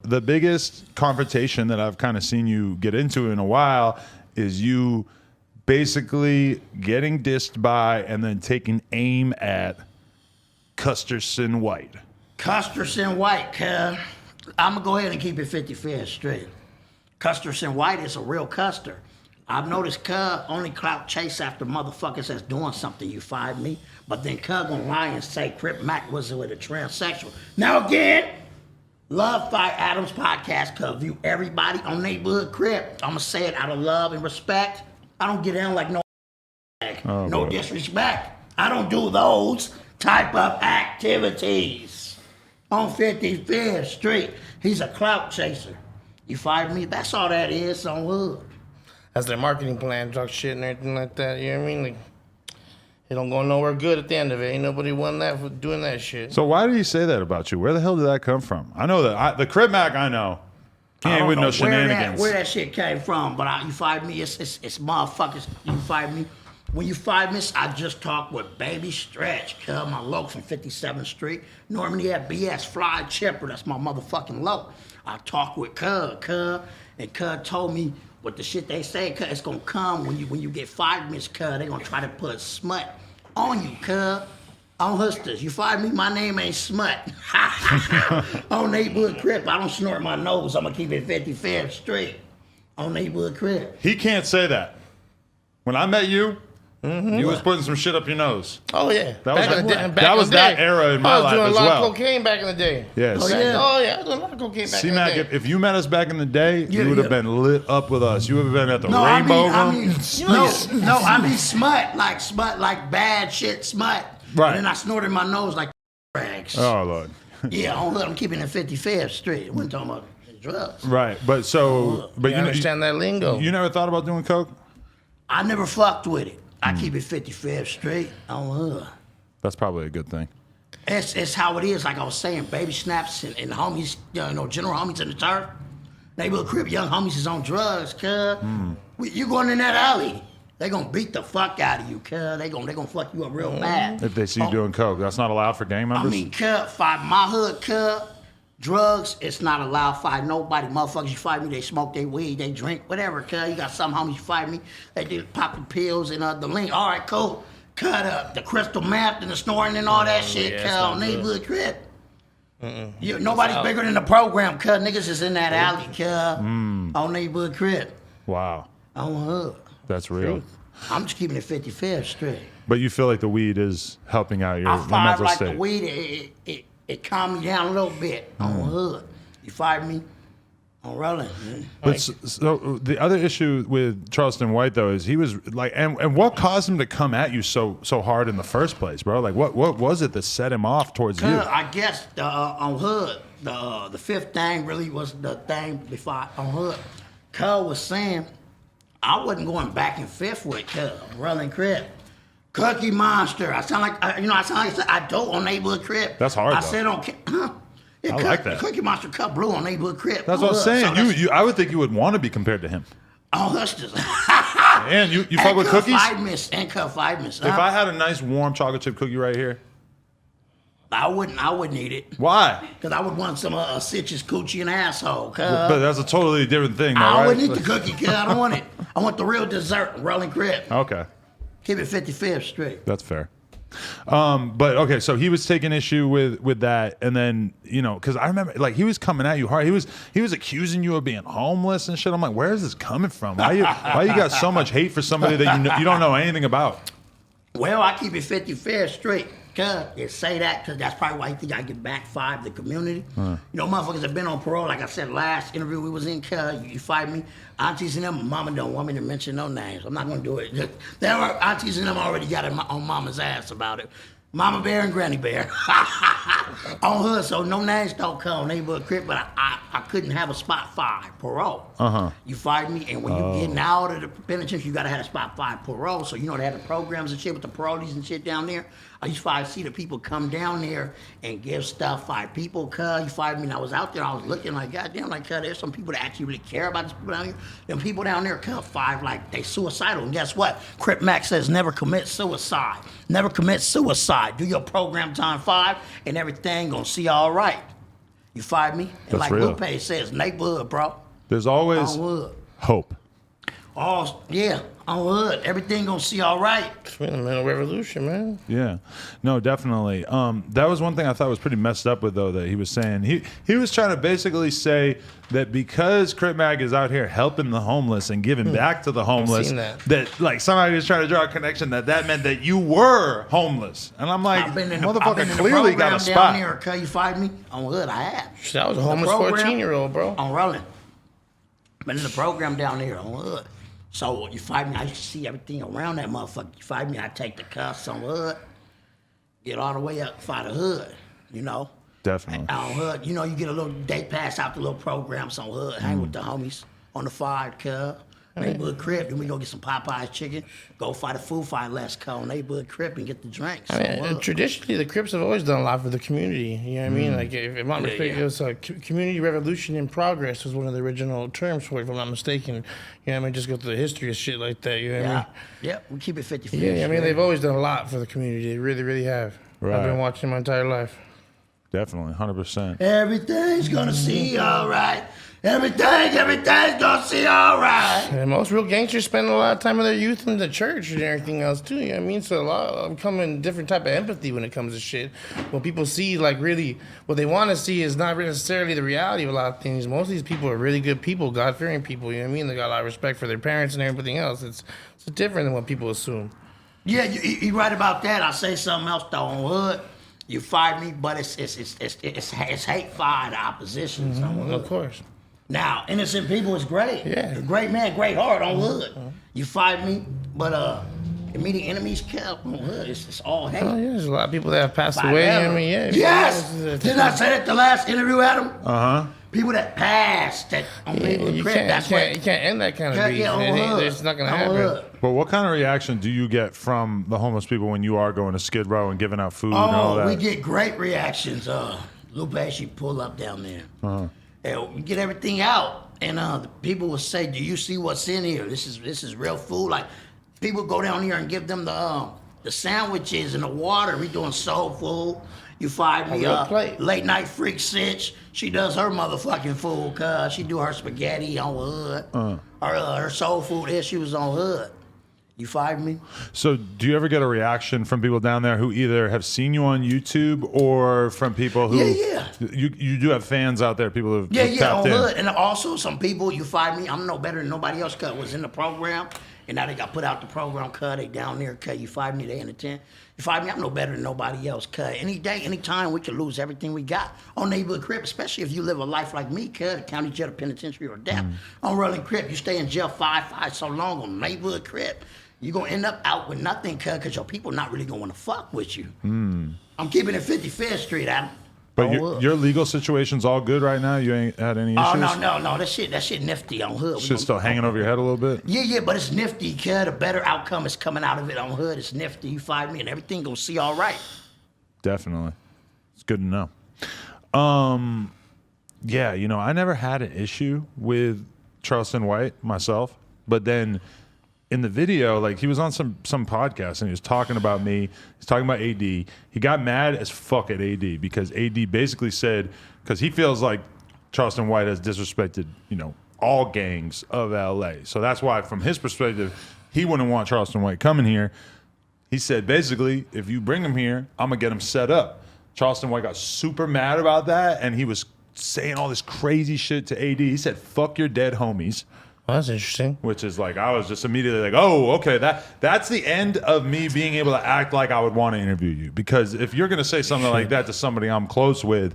the biggest confrontation that I've kind of seen you get into in a while is you basically getting dissed by and then taking aim at Charleston White. Charleston White, I'm going to go ahead and keep it 50-50 straight. Charleston White is a real custer. I've noticed Cub only clout chase after motherfuckers that's doing something, you find me? But then Cub gonna lie and say Crip Mac was with a transsexual. Now again, love Fight Adams podcast, Cub view everybody on neighborhood Crip. I'ma say it out of love and respect. I don't get in like no disrespect. I don't do those type of activities. On 55th Street, he's a clout chaser. You find me? That's all that is on hood. That's their marketing plan, drug shit and everything like that. You know what I mean? Like, it don't go nowhere good at the end of it. Ain't nobody won that for doing that shit. So why did he say that about you? Where the hell did that come from? I know that the Crip Mac I know. He ain't with no shenanigans. Where that shit came from, but you find me, it's motherfuckers. You find me. When you find me, I just talked with Baby Stretch, my loc from 57th Street. Normally had BS Fly Chipper. That's my motherfucking loc. I talked with Cub, and Cub told me what the shit they say, cuz it's gonna come when you get 5 minutes, cuz they gonna try to put smut on you, cuz. On hustlers, you find me, my name ain't Smut. On neighborhood Crip, I don't snort my nose, I'm gonna keep it 55th Street. On neighborhood Crip. He can't say that. When I met you, you was putting some shit up your nose. Oh yeah, that was that era in my life as well. I was doing a lot of cocaine back in the day. Yes. Oh yeah, I was doing a lot of cocaine back in the day. C-Mac, if you met us back in the day, you would have been lit up with us. You would have been at the Rainbow Room. I mean smut like bad shit smut. Right. And then I snorted my nose like rags. Oh Lord. Yeah, I'm keeping it 55th Street. We're talking about drugs. Right, but you understand that lingo. You never thought about doing coke? I never fucked with it. I keep it 55th Street on hood. That's probably a good thing. It's how it is. Like I was saying, baby snaps and homies, general homies in the turf. Neighborhood Crip, young homies is on drugs, cuz. You going in that alley, they gonna beat the fuck out of you, cuz. They gonna fuck you up real bad. If they see you doing coke, that's not allowed for gang members? I mean, cuz, my hood, cuz, drugs, it's not allowed. Fight nobody. Motherfuckers, you fight me, they smoke, they weed, they drink, whatever, cuz. You got some homies, you fight me, they do pop the pills and the lean. All right, cool. Cut up the crystal meth and the snoring and all that shit, cuz, on neighborhood Crip. Nobody's bigger than the program, cuz. Niggas is in that alley, cuz. On neighborhood Crip. Wow. On hood. That's real. I'm just keeping it 55th Street. But you feel like the weed is helping out your mental I find like state. the weed, it calmed me down a little bit on hood. You fired me on rolling. But so the other issue with Charleston White though is he was like, and what caused him to come at you so hard in the first place, bro? Like what was it that set him off towards you? I guess on hood, the fifth thing really was the thing before on hood. Cub was saying I wasn't going back and fifth with Cub, rolling Crip. Cookie Monster. I sound like I dope on neighborhood Crip. That's hard. I said on. I like that. Cookie Monster Cup Blue on neighborhood Crip. That's what I'm saying. So I would think you would want to be compared to him. Oh, hustlers. And you fuck with cookies? And Cup 5 Miss. If I had a nice warm chocolate chip cookie right here, I wouldn't eat it. Why? Because I would want some Sitch's coochie and asshole. But that's a totally different thing, though, I right? wouldn't eat the cookie, cuz I don't want it. I want the real dessert, rolling Crip. Okay. Keep it 55th Street. That's fair. But okay, so he was taking issue with that, and then because I remember like he was coming at you hard. He was accusing you of being homeless and shit. I'm like, where is this coming from? Why you got so much hate for somebody that you don't know anything about? Well, I keep it 55th Street. Cuz, say that because that's probably why you think I get back 5 the community. Motherfuckers have been on parole, like I said last interview we was in, cuz, you fight me. Aunties and them, mama don't want me to mention no names. I'm not going to do it. Aunties and them already got it on mama's ass about it. Mama Bear and Granny Bear. On hood, so no names don't come on neighborhood Crip, but I couldn't have a spot 5 parole. You fired me, and when you getting out of the penitentiary, you gotta have a spot 5 parole. So they had the programs and shit with the parolees and shit down there. I used to see the people come down there and give stuff. 5 people, cuz you fired me, and I was out there. I was looking like, goddamn, like, cuz there's some people that actually really care about these people down here. Them people down there, cuz 5, like they suicidal. And guess what? Crip Mac says never commit suicide. Never commit suicide. Do your program time 5, and everything gonna see all right. You find me? And That's like real. Lupe says, neighborhood, bro. There's always On hood. hope. Oh, yeah, on hood. Everything gonna see all right. It's been a mental revolution, man. Yeah, no, definitely. That was one thing I thought was pretty messed up with, though, that he was saying. He was trying to basically say that because Crip Mac is out here helping the homeless and giving back to the homeless, seen that. that like somebody was trying to draw a connection that meant that you were homeless. And I'm like, I've been in motherfucker the clearly got a program spot. down there. Cause you find me on hood. I have. Shit, I was a homeless program- 14-year-old, bro. On rolling. Been in the program down there on hood. So you find me, I used to see everything around that motherfucker. You find me, I take the cuffs on hood, get all the way up by the hood, you know. Definitely. On hood, you know, you get a little day pass out the little programs on hood, hang with the homies on the five, cuz. Neighborhood Crip, then we go get some Popeyes chicken, go fight a food fight less call neighborhood Crip and get the drinks. I mean, on hood. traditionally, the Crips have always done a lot for the community. You know what I mean? Like, if I'm not mistaken, yeah. it was community revolution in progress was one of the original terms for it, if I'm not mistaken. You know what I mean? Just go through the history of shit like that. You know what I Yeah, mean? yeah, we keep it 50-50. Yeah, I mean, they've always done a lot for the community. They really, really have. Right. I've been watching my entire life. Definitely, 100%. Everything's gonna see all right. Everything's gonna see all right. And most real gangsters spend a lot of time of their youth in the church and everything else too. You know what I mean? So a lot of coming different type of empathy when it comes to shit. When people see like really what they want to see is not necessarily the reality of a lot of things. Most of these people are really good people, God fearing people. You know what I mean? They got a lot of respect for their parents and everything else. It's different than what people assume. Yeah, you right about that. I'll say something else though on hood. You fired me, but it's hate fire to opposition. On hood. Of course. Now, innocent people is great. Yeah. Great man, great heart on hood. You fired me, but immediate enemies kept on hood. It's all hate. Oh yeah, there's a lot of people that have passed away. You know what I mean, yeah. Yes. Didn't I say that the last interview, Adam? Uh-huh. People that passed that on neighborhood You Crip. can't, That's you what. can't, you can't end that kind of Yeah, beef. yeah, on hood. It's not gonna On happen. hood. But what kind of reaction do you get from the homeless people when you are going to Skid Row and giving out food and all that? We get great reactions. Lupe, she pull up down there. And we get everything out. And the people will say, do you see what's in here? This is real food. Like, people go down here and give them the sandwiches and the water. We doing soul food. You find me real plate. late night freak Cinch. She does her motherfucking food, cuz she do her spaghetti on hood. Her soul food is she was on hood. You find me? So do you ever get a reaction from people down there who either have seen you on YouTube or from people who Yeah. You do have fans out there, people who've Yeah, tapped on in. hood. And also some people, you find me, I'm no better than nobody else, cuz was in the program. And now they got put out the program, cuz they down there, cuz you find me, they in the tent. You find me, I'm no better than nobody else, cuz any day, any time, we can lose everything we got on neighborhood Crip, especially if you live a life like me, cuz, the county jail, the penitentiary, or death. On rolling Crip, you stay in jail 5 so long on neighborhood Crip, you're going to end up out with nothing, cuz, because your people not really going to want to fuck with you. I'm keeping it 55th Street, Adam. But On your, hood. your legal situation's all good right now? You ain't had any issues? Oh, no, that shit nifty on hood. We Shit's gonna- still hanging over your head a little bit? Yeah, but it's nifty, kid. A better outcome is coming out of it on hood. It's nifty. You find me, and everything gonna see all right. Definitely. It's good to know. Yeah, you know, I never had an issue with Charleston White myself, but then in the video, like he was on some podcast and he was talking about me. He's talking about AD. He got mad as fuck at AD because AD basically said, because he feels like Charleston White has disrespected, you know, all gangs of LA. So that's why, from his perspective, he wouldn't want Charleston White coming here. He said, basically, if you bring him here, I'm going to get him set up. Charleston White got super mad about that, and he was saying all this crazy shit to AD. He said, fuck your dead homies, Well, that's interesting. which is like, I was just immediately like, oh, okay, that's the end of me being able to act like I would want to interview you. Because if you're going to say something like that to somebody I'm close with,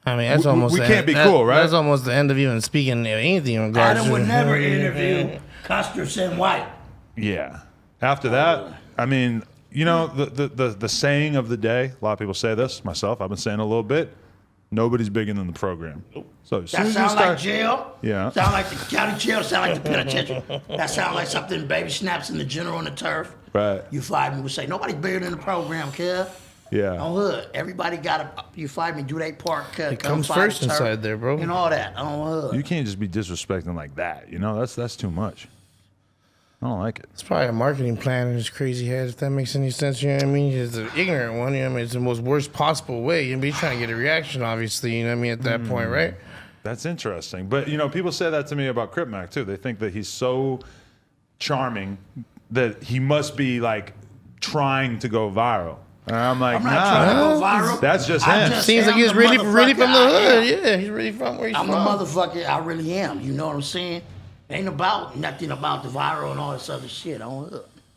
I mean, that's We- almost we the can't end- be that- cool, right? That's almost the end of even speaking anything in regards Adam to. would never interview Custerson White. yeah. After that, I mean, you know, the saying of the day, a lot of people say this, myself, I've been saying it a little bit, nobody's bigger than the program. So as soon That as you sound like start, jail. Yeah. Sound like the county jail. Sound like the penitentiary. That sound like something Baby Snaps in the general on the turf. Right. You find me would say nobody's bigger than the program, kid. Yeah. On hood, everybody got to. You find me do they part. It comes first inside there, bro. And all that on hood. You can't just be disrespecting like that, you know, that's too much. I don't like it. It's probably a marketing plan in his crazy head, if that makes any sense. You know what I mean? It's an ignorant one. You know what I mean? It's the most worst possible way. You know, he's trying to get a reaction, obviously. You know what I mean? At that point, right? That's interesting. But, you know, people say that to me about Crip Mac, too. They think that he's so charming that he must be, like, trying to go viral. And I'm like, I'm not trying to go viral. That's just I him. just Seems like am he's the really motherfucker from the I hood. am. Yeah, he's really from where he's I'm from. the motherfucker I really am. You know what I'm saying? Ain't about nothing about the viral and all this other shit on hood.